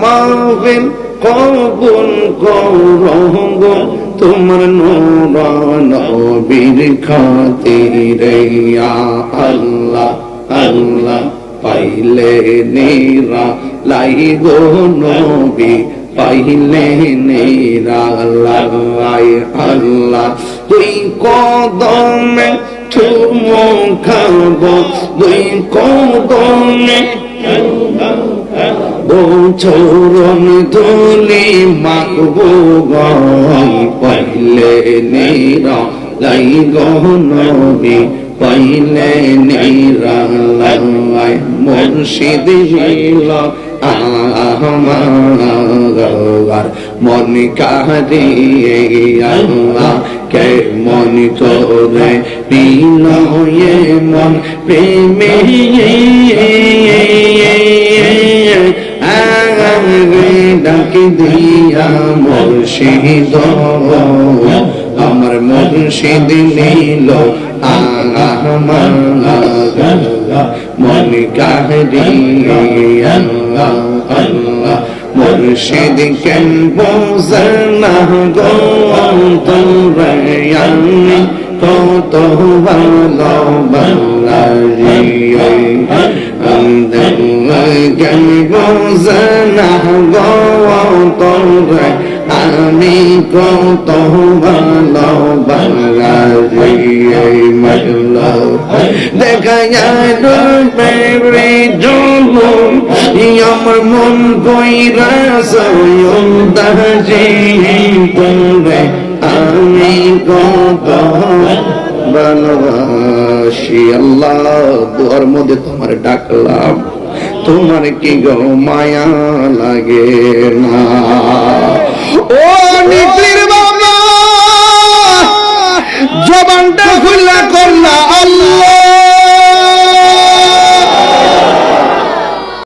মাহফিল কবুল করো তোমার নূর নবীর খাতিরে ইয়া আল্লাহ আল্লাহ পাইলে নিরা লাই গো নবী পাইলে নিরা লাই আল্লাহ তুই কদমে চুমো খাবো তুই কদমে চরণ ধুলি মাখবো গাই পাইলে নিরা লাই গো নবী পাইলে নিরা লাই মুর্শিদ হিল আমার মন কারিয়ে আল্লাহ কে মন তোরে পিলয়ে মন প্রেমে ডাকি দিয়া মুর্শিদ আমার মুর্শিদ নীল আমার মন কারিয়ে আল্লাহ মুর্শিদ কেন বোঝনা গো তোরে আমি কত ভালোবাসি কেন বোঝনা গো তোরে আমি কত ভালোবাসি মজলো দেখা যায় প্রেমে জুলুম আমার মন কইরা সয়ুদাজি তোরে আমি কত ভালোবাসি আল্লাহ দুয়ার মধ্যে তোমার ডাকলাম তোমার কি গো মায়া লাগে না ও নিকলির বাবা জবানটা খুলা করলা আল্লাহ